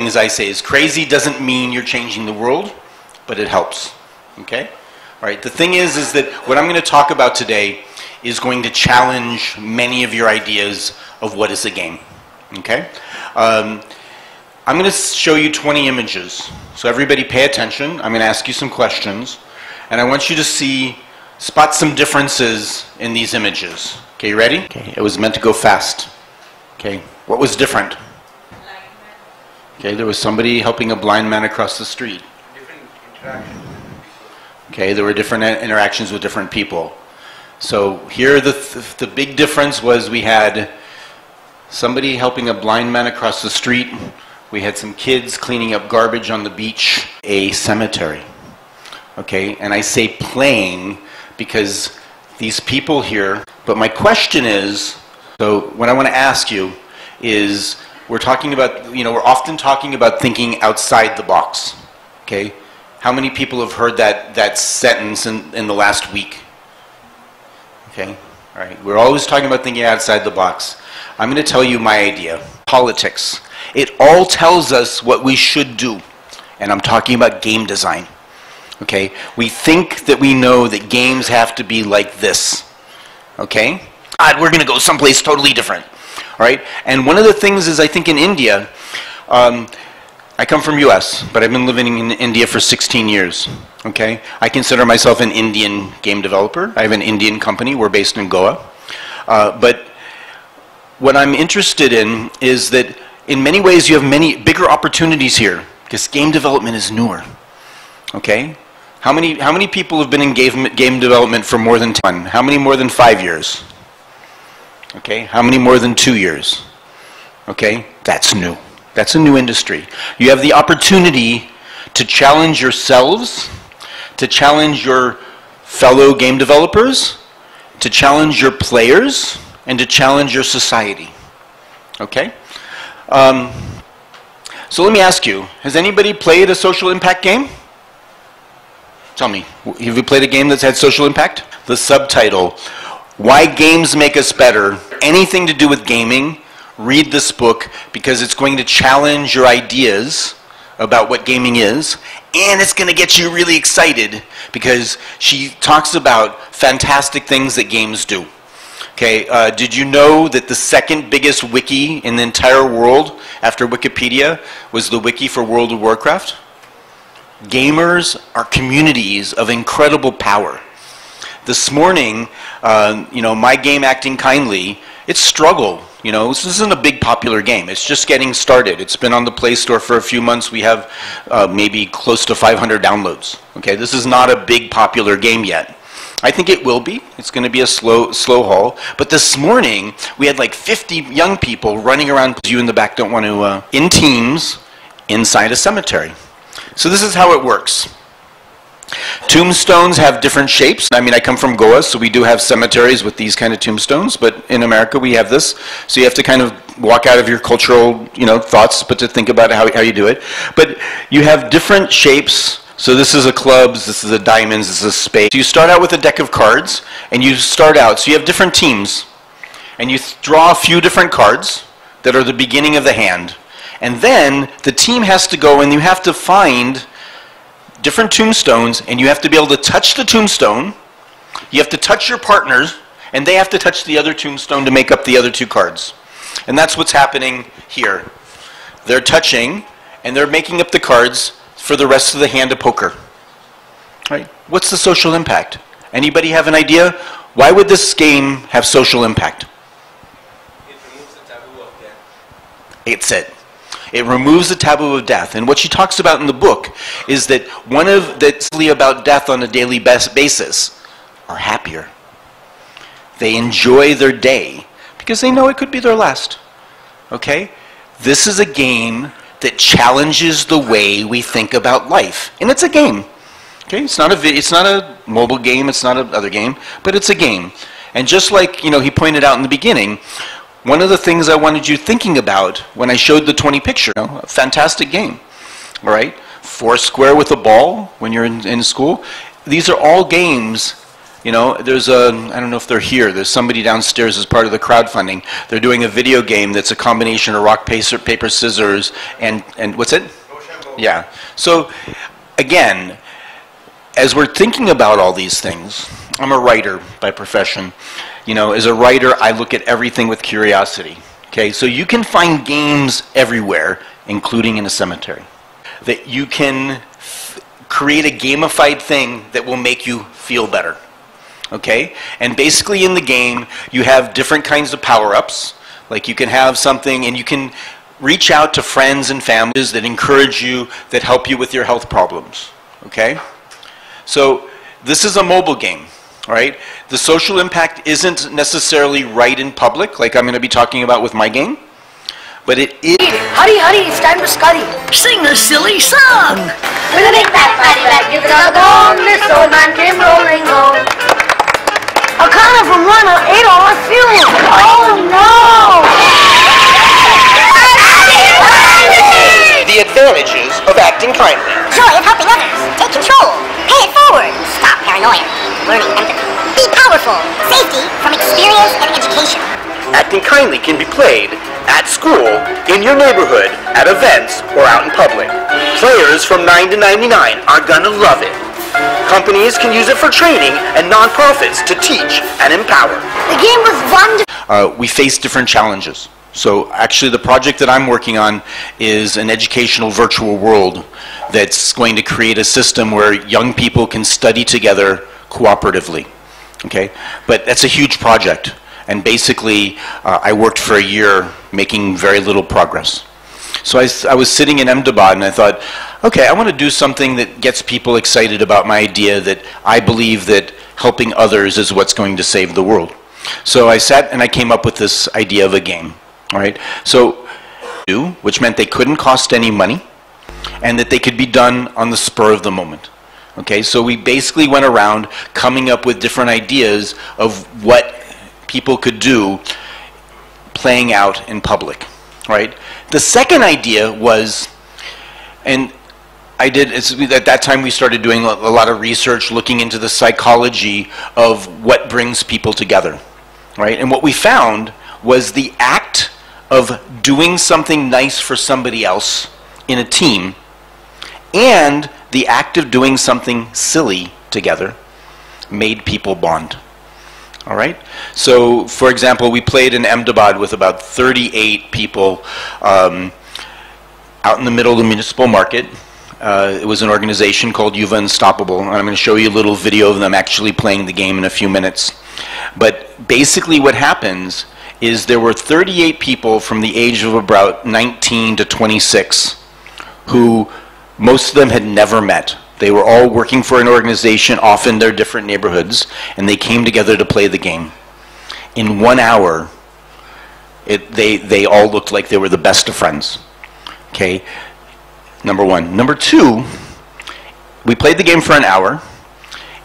things I say is crazy doesn't mean you're changing the world, but it helps. Okay? All right. The thing is that what I'm going to talk about today is going to challenge many of your ideas of what is a game. Okay? I'm going to show you 20 images. So everybody pay attention. I'm going to ask you some questions. And I want you to spot some differences in these images. Okay, you ready? Okay, it was meant to go fast. Okay, what was different? Okay, there was somebody helping a blind man across the street. Different interactions. Okay, there were different interactions with different people. So here the big difference was we had somebody helping a blind man across the street. We had some kids cleaning up garbage on the beach. A cemetery. Okay, and I say playing because these people here, but my question is, so what I want to ask you is, we're talking about, we're often talking about thinking outside the box. Okay, how many people have heard that sentence in the last week? Okay, all right, we're always talking about thinking outside the box. I'm going to tell you my idea. Politics. It all tells us what we should do, and I'm talking about game design. Okay, we think that we know that games have to be like this. Okay, we're going to go someplace totally different. All right, and one of the things is, I think in India, I come from US, but I've been living in India for 16 years. Okay, I consider myself an Indian game developer. I have an Indian company. We're based in Goa. But what I'm interested in is that in many ways you have many bigger opportunities here because game development is newer. Okay, how many people have been in game development for more than 10? How many more than 5 years? Okay, how many more than 2 years? Okay, that's new. That's a new industry. You have the opportunity to challenge yourselves, to challenge your fellow game developers, to challenge your players, and to challenge your society. Okay? So let me ask you, has anybody played a social impact game? Tell me, have you played a game that's had social impact? The subtitle, Why Games Make Us Better, anything to do with gaming, read this book because it's going to challenge your ideas about what gaming is, and it's going to get you really excited because she talks about fantastic things that games do. Okay, did you know that the second biggest wiki in the entire world after Wikipedia was the wiki for World of Warcraft? Gamers are communities of incredible power. This morning, my game Acting Kindly, it's struggle. This isn't a big popular game. It's just getting started. It's been on the Play Store for a few months. We have maybe close to 500 downloads. Okay, this is not a big popular game yet. I think it will be. It's going to be a slow haul. But this morning, we had like 50 young people running around. You in the back don't want to, in teams, inside a cemetery. So this is how it works. Tombstones have different shapes. I mean, I come from Goa, so we do have cemeteries with these kind of tombstones, but in America we have this. So you have to kind of walk out of your cultural, thoughts, but to think about how you do it. But you have different shapes. So this is a clubs, this is a diamonds, this is a spade. So you start out with a deck of cards, and you start out, so you have different teams, and you draw a few different cards that are the beginning of the hand. And then the team has to go and you have to find different tombstones, and you have to be able to touch the tombstone, you have to touch your partners, and they have to touch the other tombstone to make up the other two cards. And that's what's happening here. They're touching, and they're making up the cards for the rest of the hand of poker. Right? What's the social impact? Anybody have an idea? Why would this game have social impact? It removes the taboo of death. It's it. It removes the taboo of death. And what she talks about in the book is that that's about death on a daily basis are happier. They enjoy their day because they know it could be their last. Okay? This is a game that challenges the way we think about life. And it's a game. Okay? It's not a mobile game, it's not another game, but it's a game. And just like, he pointed out in the beginning, one of the things I wanted you thinking about when I showed the 20 picture, a fantastic game, all right? Foursquare with a ball when you're in school. These are all games You know, there's I don't know if they're here, there's somebody downstairs as part of the crowdfunding. They're doing a video game that's a combination of rock, paper, scissors, and what's it? Yeah. So, again, as we're thinking about all these things, I'm a writer by profession. You know, as a writer, I look at everything with curiosity. Okay, so you can find games everywhere, including in a cemetery, that you can create a gamified thing that will make you feel better. Okay, and basically in the game, you have different kinds of power-ups. Like you can have something, and you can reach out to friends and families that encourage you, that help you with your health problems. Okay, so this is a mobile game. Right? The social impact isn't necessarily right in public, like I'm going to be talking about with my game, but it is. Huddy, huddy, it's time for Scuddy. Sing a silly song. With a big fat fatty back, you can all this old man came rolling home. Acuna from Lana ate all our fuel. Oh no! The advantages of acting kindly. Joy of helping others. Take control. Pay it forward. Stop paranoia. Learning empathy. Be powerful. Safety from experience and education. Acting kindly can be played at school, in your neighborhood, at events, or out in public. Players from 9 to 99 are gonna love it. Companies can use it for training and nonprofits to teach and empower. The game was fun. We face different challenges. So actually the project that I'm working on is an educational virtual world that's going to create a system where young people can study together cooperatively. Okay? But that's a huge project. And basically, I worked for a year making very little progress. So I was sitting in Ahmedabad and I thought, okay, I want to do something that gets people excited about my idea that I believe that helping others is what's going to save the world. So I sat and I came up with this idea of a game. All right? So, which meant they couldn't cost any money and that they could be done on the spur of the moment. Okay, so we basically went around coming up with different ideas of what people could do playing out in public, right? The second idea was, and at that time we started doing a lot of research looking into the psychology of what brings people together, right? And what we found was the act of doing something nice for somebody else in a team and the act of doing something silly together made people bond. All right? So, for example, we played in Ahmedabad with about 38 people out in the middle of the municipal market. It was an organization called Yuva Unstoppable, and I'm going to show you a little video of them actually playing the game in a few minutes. But basically what happens is there were 38 people from the age of about 19 to 26 who most of them had never met. They were all working for an organization, off in their different neighborhoods, and they came together to play the game. In 1 hour, they all looked like they were the best of friends. Okay, number one. Number two, we played the game for an hour.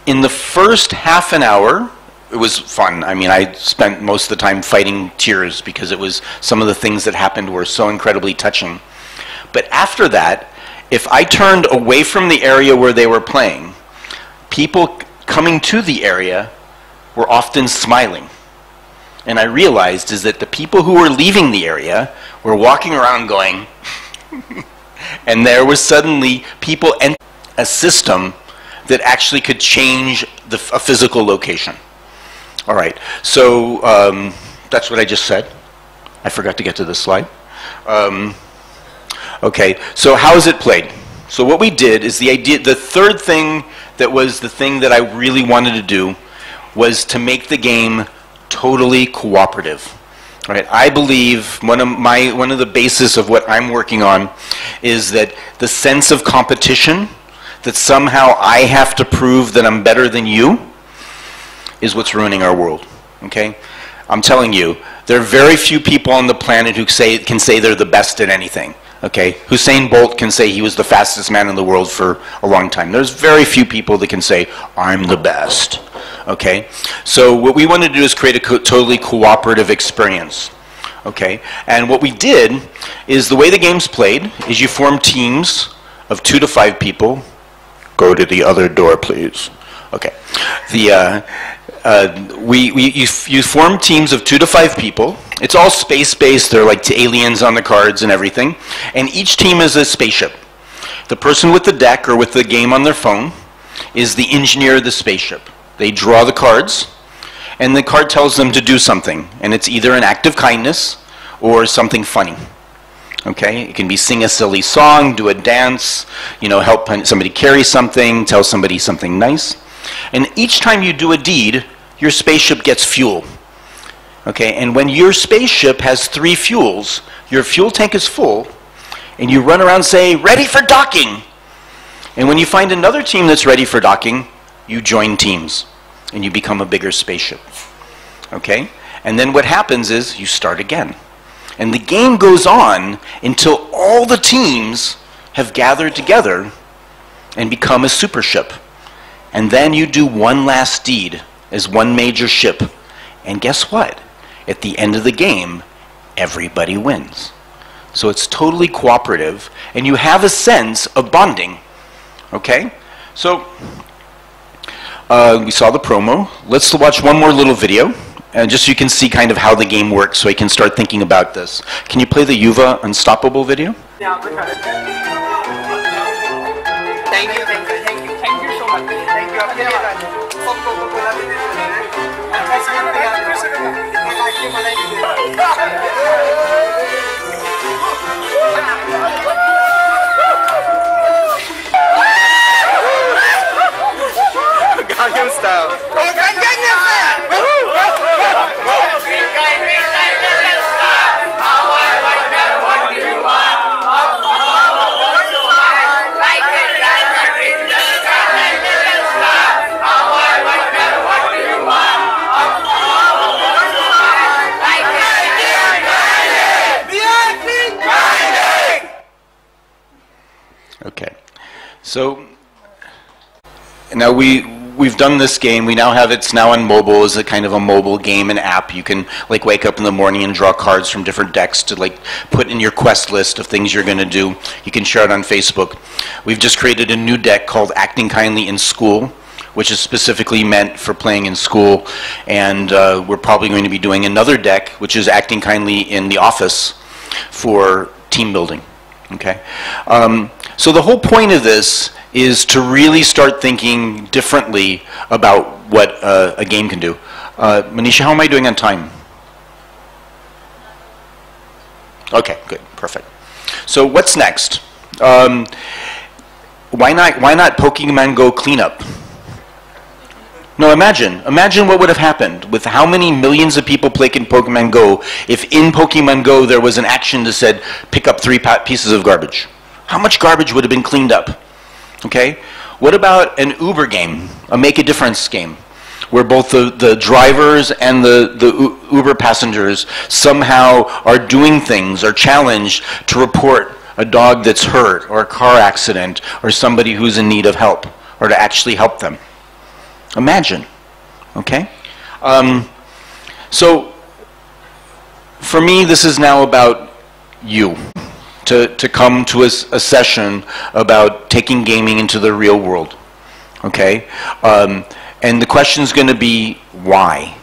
In the first half an hour, it was fun. I mean, I spent most of the time fighting tears because it was some of the things that happened were so incredibly touching. But after that, if I turned away from the area where they were playing, people coming to the area were often smiling. And I realized is that the people who were leaving the area were walking around going, and there was suddenly people entering a system that actually could change a physical location. All right, so that's what I just said. I forgot to get to this slide. Okay, so how is it played? So what we did is the third thing that was the thing that I really wanted to do was to make the game totally cooperative. Right? I believe one of the basis of what I'm working on is that the sense of competition, that somehow I have to prove that I'm better than you, is what's ruining our world. Okay? I'm telling you, there are very few people on the planet who can say they're the best at anything. Okay, Usain Bolt can say he was the fastest man in the world for a long time. There's very few people that can say, I'm the best. Okay, so what we want to do is create a totally cooperative experience. Okay, and what we did is the way the game's played is you form teams of 2 to 5 people. Go to the other door, please. Okay. You form teams of 2 to 5 people. It's all space-based. They're like aliens on the cards and everything. And each team is a spaceship. The person with the deck or with the game on their phone is the engineer of the spaceship. They draw the cards, and the card tells them to do something. And it's either an act of kindness or something funny. Okay? It can be sing a silly song, do a dance, help somebody carry something, tell somebody something nice. And each time you do a deed, your spaceship gets fuel. Okay? And when your spaceship has 3 fuels, your fuel tank is full, and you run around saying, ready for docking. And when you find another team that's ready for docking, you join teams, and you become a bigger spaceship. Okay? And then what happens is you start again. And the game goes on until all the teams have gathered together and become a super ship. And then you do one last deed as one major ship. And guess what? At the end of the game, everybody wins. So it's totally cooperative, and you have a sense of bonding. Okay? So we saw the promo. Let's watch one more little video, and just so you can see kind of how the game works, so you can start thinking about this. Can you play the Yuva Unstoppable video? Thank you so much. Thank you. Gangnam Style. Okay, so now we've done this game. We now have it's now on mobile as a kind of a mobile game and app. You can like wake up in the morning and draw cards from different decks to like put in your quest list of things you're going to do. You can share it on Facebook. We've just created a new deck called Acting Kindly in School, which is specifically meant for playing in school. And we're probably going to be doing another deck, which is Acting Kindly in the Office for team building. Okay. So the whole point of this is to really start thinking differently about what a game can do. Manisha, how am I doing on time? Okay, good, perfect. So what's next? Why not Pokemon Go cleanup? No, imagine what would have happened with how many millions of people playing Pokemon Go if in Pokemon Go there was an action that said pick up 3 pieces of garbage. How much garbage would have been cleaned up? Okay? What about an Uber game, a Make a Difference game, where both the drivers and the Uber passengers somehow are doing things, are challenged to report a dog that's hurt or a car accident or somebody who's in need of help, or to actually help them? Imagine, okay? So, for me, this is now about you, to come to a session about taking gaming into the real world, okay? And the question's going to be, why?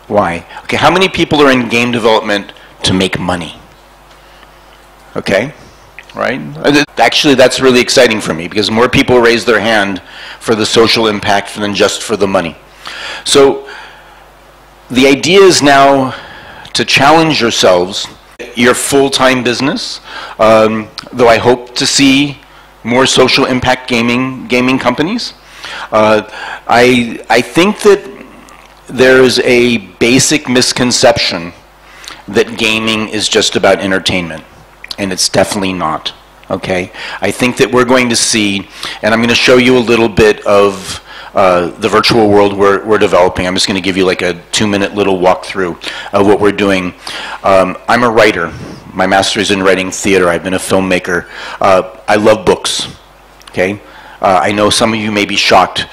Why? Okay, how many people are in game development to make money? Okay? Right? Actually, that's really exciting for me because more people raise their hand for the social impact than just for the money. So the idea is now to challenge yourselves, your full-time business, though I hope to see more social impact gaming companies. I think that there's a basic misconception that gaming is just about entertainment. And it's definitely not, okay? I think that we're going to see, and I'm going to show you a little bit of the virtual world we're developing. I'm just going to give you like a 2-minute little walkthrough of what we're doing. I'm a writer. My master's in writing theater. I've been a filmmaker. I love books, okay? I know some of you may be shocked.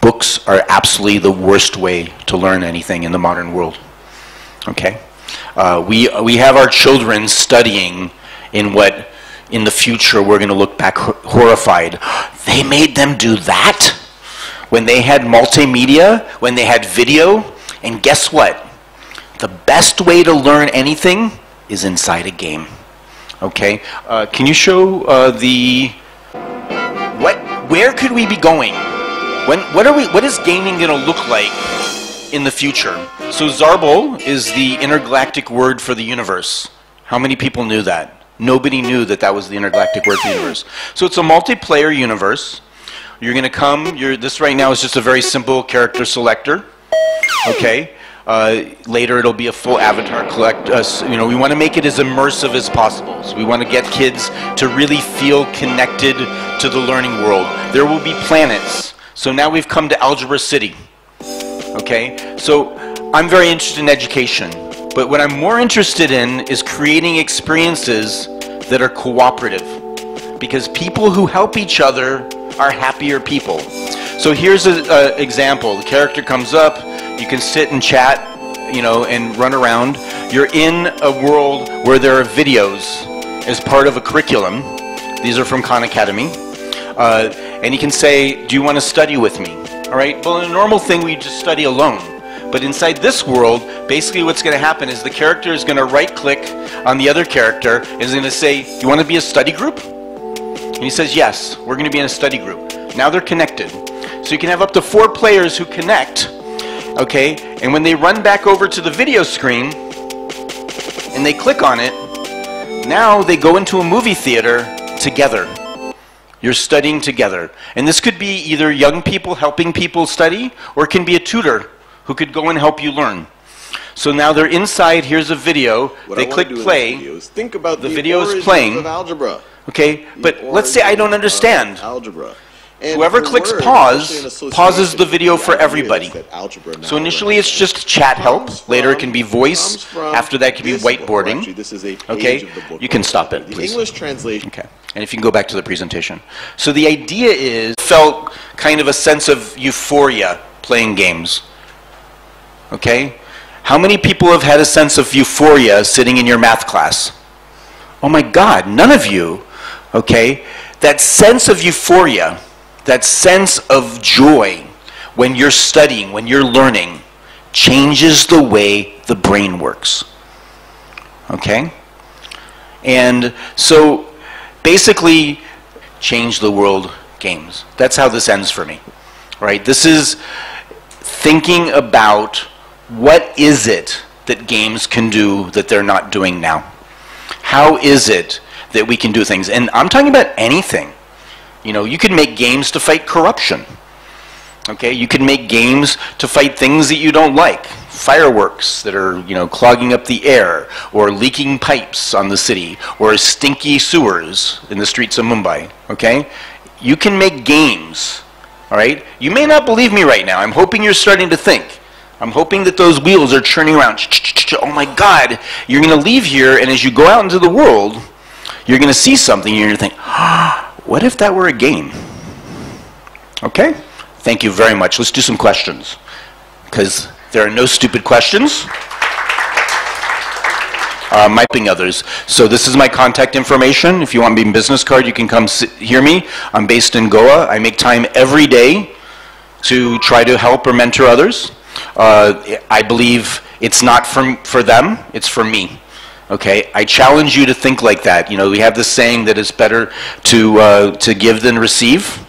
Books are absolutely the worst way to learn anything in the modern world, okay? We have our children studying in what in the future we're going to look back horrified. They made them do that? when they had multimedia, when they had video, and guess what? The best way to learn anything is inside a game. Okay? Can you show where could we be going? What is gaming going to look like in the future? So Zorbo is the intergalactic word for the universe. How many people knew that? Nobody knew that that was the intergalactic word for the universe. So it's a multiplayer universe. You're going to come, this right now is just a very simple character selector. Okay? Later it'll be a full avatar collect. We want to make it as immersive as possible. So we want to get kids to really feel connected to the learning world. There will be planets. So now we've come to Algebra City. Okay? So I'm very interested in education. But what I'm more interested in is creating experiences that are cooperative. Because people who help each other are happier people. So here's an example. The character comes up. You can sit and chat, and run around. You're in a world where there are videos as part of a curriculum. These are from Khan Academy. And you can say, do you want to study with me? All right? Well, in a normal thing, we just study alone. But inside this world, basically what's going to happen is the character is going to right-click on the other character and is going to say, you want to be a study group? And he says, yes, we're going to be in a study group. Now they're connected. So you can have up to 4 players who connect. Okay, and when they run back over to the video screen and they click on it, now they go into a movie theater together. You're studying together. And this could be either young people helping people study, or it can be a tutor who could go and help you learn. So now they're inside, here's a video, they click play, think about the video is playing. Of algebra. Okay, but let's say I don't understand. Algebra. And whoever clicks pause, pauses the video for everybody. So initially it's just chat help, later it can be voice, after that it can be whiteboarding. Okay, you can stop it, please. English translation. Okay, and if you can go back to the presentation. So the idea is, felt kind of a sense of euphoria playing games. Okay, how many people have had a sense of euphoria sitting in your math class? Oh my God, none of you. Okay, that sense of euphoria, that sense of joy when you're studying, when you're learning, changes the way the brain works. Okay? And so basically, change the world games. That's how this ends for me. Right? This is thinking about what is it that games can do that they're not doing now? How is it that we can do things? And I'm talking about anything. You can make games to fight corruption. Okay, you can make games to fight things that you don't like. Fireworks that are, clogging up the air, or leaking pipes on the city, or stinky sewers in the streets of Mumbai. Okay? You can make games. All right? You may not believe me right now. I'm hoping you're starting to think. I'm hoping that those wheels are churning around. Oh my God, you're going to leave here, and as you go out into the world, you're going to see something, and you're going to think, what if that were a game? Okay? Thank you very much. Let's do some questions, because there are no stupid questions. Might be others. So this is my contact information. If you want me in business card, you can come hear me. I'm based in Goa. I make time every day to try to help or mentor others. I believe it's not for them, it's for me. Okay, I challenge you to think like that. We have this saying that it's better to give than receive.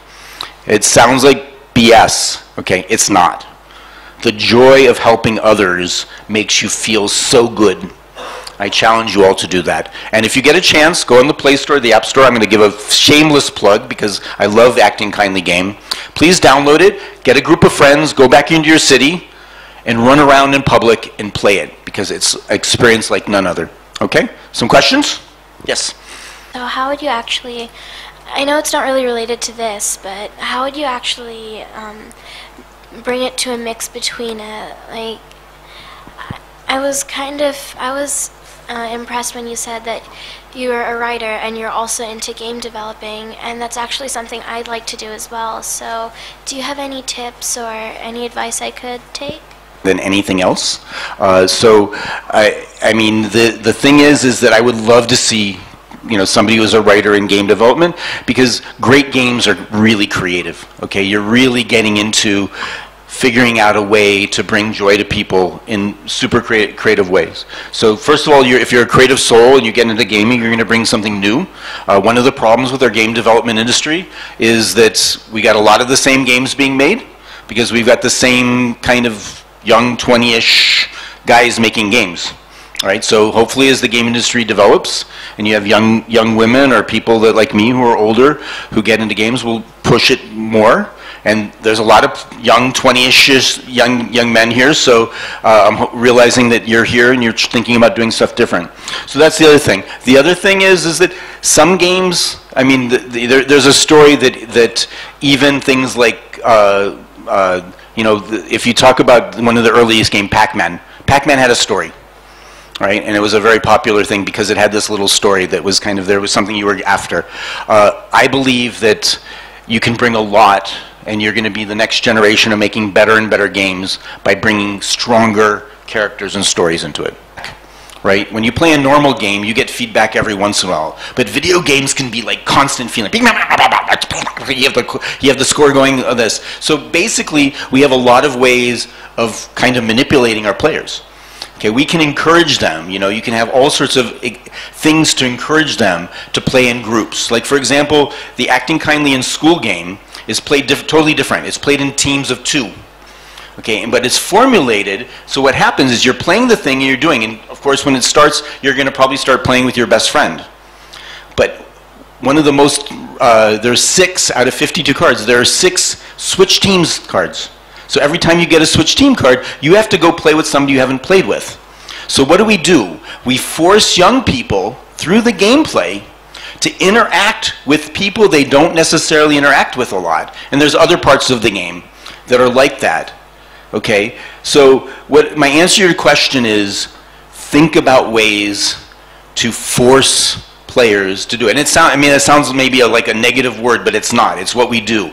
It sounds like BS. Okay, it's not. The joy of helping others makes you feel so good. I challenge you all to do that. And if you get a chance, go in the Play Store, the App Store. I'm going to give a shameless plug because I love Acting Kindly game. Please download it, get a group of friends, go back into your city, and run around in public and play it, because it's an experience like none other. Okay? Some questions? Yes? So how would you actually, I know it's not really related to this, but how would you actually bring it to a mix between I was impressed when you said that you're a writer and you're also into game developing, and that's actually something I'd like to do as well. So do you have any tips or any advice I could take? Than anything else. I mean, the thing is that I would love to see somebody who's a writer in game development, because great games are really creative. Okay, you're really getting into figuring out a way to bring joy to people in super creative ways. So first of all, if you're a creative soul and you get into gaming, you're going to bring something new. One of the problems with our game development industry is that we got a lot of the same games being made, because we've got the same kind of young 20-ish guys making games. Right, so hopefully as the game industry develops and you have young women or people that like me who are older who get into games, will push it more. And there's a lot of young 20-ish young men here, so I'm realizing that you're here and you're thinking about doing stuff different. So that's the other thing. The other thing is that some games, I mean, there's a story that even things like, if you talk about one of the earliest games, Pac-Man had a story. Right, and it was a very popular thing because it had this little story that was kind of, there was something you were after. I believe that you can bring a lot, and you're going to be the next generation of making better and better games by bringing stronger characters and stories into it. Right? When you play a normal game, you get feedback every once in a while. But video games can be like constant feeling. You have the score going on this. So basically, we have a lot of ways of kind of manipulating our players. Okay, we can encourage them, you can have all sorts of things to encourage them to play in groups. Like, for example, the Acting Kindly in School game is played totally different. It's played in teams of 2. Okay, but it's formulated, so what happens is you're playing the thing and you're doing, and of course when it starts, you're going to probably start playing with your best friend. But one of the most, there's 6 out of 52 cards, there are 6 switch teams cards. So every time you get a switch team card, you have to go play with somebody you haven't played with. So what do? We force young people, through the gameplay, to interact with people they don't necessarily interact with a lot. And there's other parts of the game that are like that. Okay? So my answer to your question is, think about ways to force players to do it. And it sounds maybe like a negative word, but it's not. It's what we do.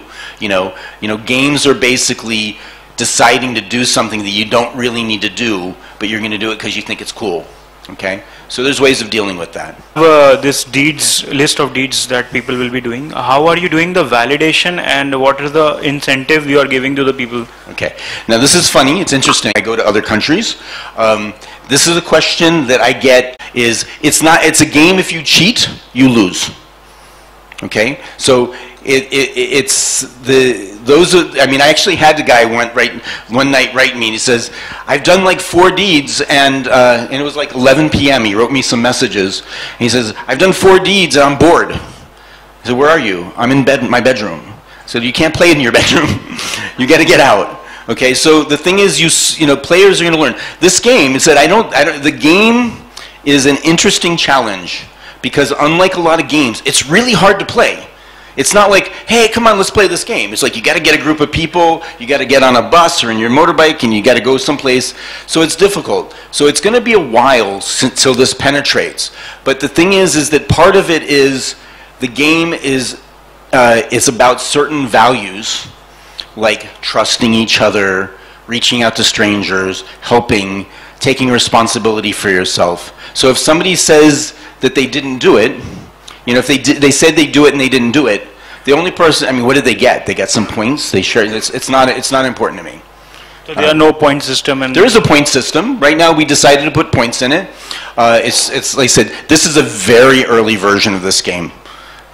Games are basically deciding to do something that you don't really need to do, but you're going to do it because you think it's cool. Okay? So there's ways of dealing with that. This list of deeds that people will be doing, how are you doing the validation, and what is the incentive you are giving to the people? Okay. Now this is funny. It's interesting. I go to other countries. This is a question that I get is, it's a game if you cheat, you lose. Okay? So I actually had the guy one night write me, and he says, I've done like 4 deeds, and it was like 11 p.m. He wrote me some messages, and he says, I've done 4 deeds and I'm bored. I said, where are you? I'm in my bedroom. I said, you can't play in your bedroom. You got to get out. Okay, so the thing is, players are going to learn. This game, it said, the game is an interesting challenge, because unlike a lot of games, it's really hard to play. It's not like, hey, come on, let's play this game. It's like you got to get a group of people, you got to get on a bus or in your motorbike, and you got to go someplace. So it's difficult. So it's going to be a while till this penetrates. But the thing is that part of it is the game is it's about certain values, like trusting each other, reaching out to strangers, helping, taking responsibility for yourself. So if somebody says that they didn't do it, if they said they'd do it and they didn't do it, the only person, what did they get? They got some points. They share. It's not important to me. So there are no point system. There is a point system. Right now, we decided to put points in it. It's like I said, this is a very early version of this game.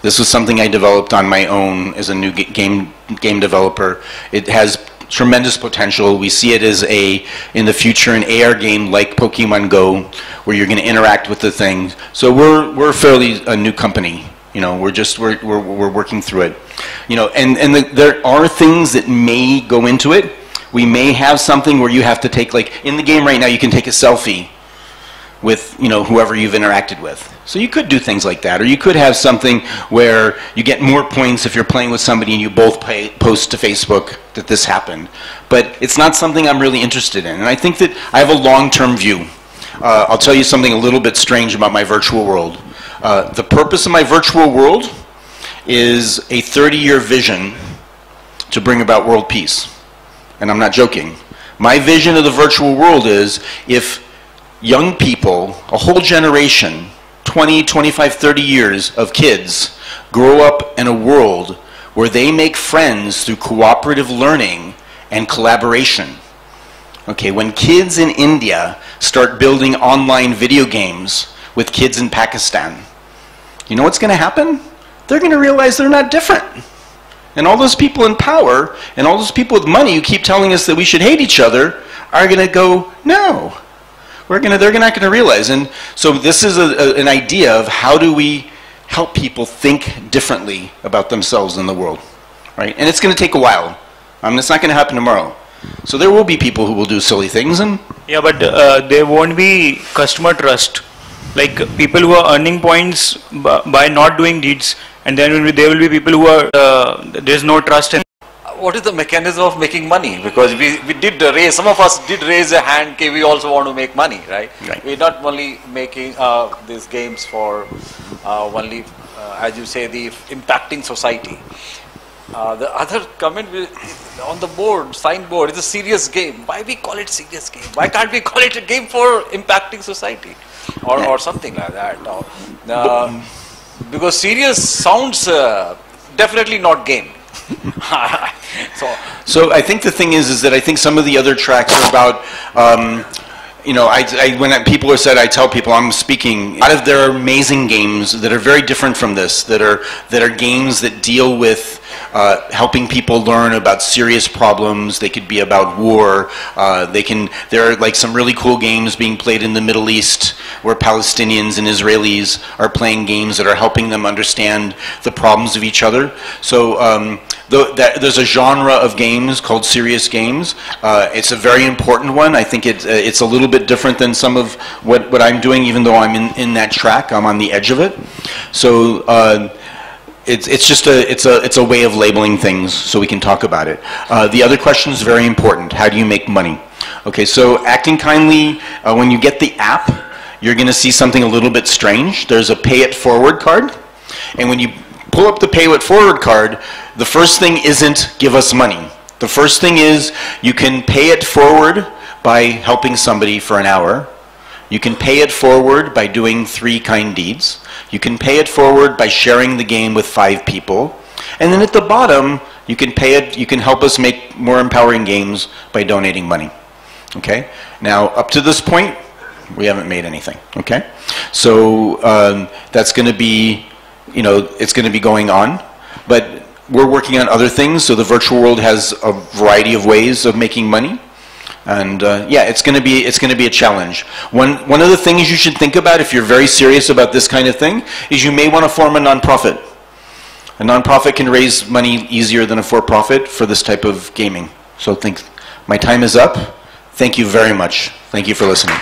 This was something I developed on my own as a new game developer. It has tremendous potential. We see it as in the future, an AR game like Pokemon Go, where you're going to interact with the thing. So we're fairly a new company. We're working through it. There are things that may go into it. We may have something where you have to take, like in the game right now, you can take a selfie with whoever you've interacted with. So you could do things like that, or you could have something where you get more points if you're playing with somebody and you both post to Facebook that this happened. But it's not something I'm really interested in, and I think that I have a long-term view. I'll tell you something a little bit strange about my virtual world. The purpose of my virtual world is a 30-year vision to bring about world peace. And I'm not joking. My vision of the virtual world is if young people, a whole generation, 20, 25, 30 years of kids grow up in a world where they make friends through cooperative learning and collaboration. Okay, when kids in India start building online video games with kids in Pakistan, you know what's going to happen? They're going to realize they're not different. And all those people in power and all those people with money who keep telling us that we should hate each other are going to go, no. They're not going to realize. And so this is an idea of how do we help people think differently about themselves in the world, right? And it's going to take a while. It's not going to happen tomorrow. So there will be people who will do silly things. And yeah, but there won't be customer trust. Like people who are earning points by not doing deeds, and then there will be people who are there's no trust in. What is the mechanism of making money? Because we did raise, some of us did raise a hand, okay, we also want to make money, right? We're not only making these games for only, as you say, the impacting society. The other comment on the board, signboard, is a serious game. Why we call it serious game? Why can't we call it a game for impacting society? Or something like that. Because serious sounds definitely not game. So I think the thing is that I think some of the other tracks are about, you know, when people are said, I tell people I'm speaking. A lot of there are amazing games that are very different from this. That are games that deal with helping people learn about serious problems. They could be about war. There are like some really cool games being played in the Middle East where Palestinians and Israelis are playing games that are helping them understand the problems of each other. So there's a genre of games called serious games. It's a very important one. I think it's a little bit different than some of what I'm doing, even though I'm in that track. I'm on the edge of it. So it's a way of labeling things so we can talk about it. The other question is very important. How do you make money? Okay, so Acting Kindly, when you get the app, you're going to see something a little bit strange. There's a pay it forward card, and when you pull up the pay it forward card, the first thing isn't give us money. The first thing is you can pay it forward by helping somebody for an hour. You can pay it forward by doing 3 kind deeds. You can pay it forward by sharing the game with 5 people. And then at the bottom, you can pay it, you can help us make more empowering games by donating money. Okay? Now, up to this point, we haven't made anything. Okay? So that's going to be, you know, it's going to be going on. But we're working on other things, so the virtual world has a variety of ways of making money. And yeah, it's going to be a challenge. One of the things you should think about if you're very serious about this kind of thing is you may want to form a nonprofit. A nonprofit can raise money easier than a for-profit for this type of gaming. So my time is up. Thank you very much. Thank you for listening.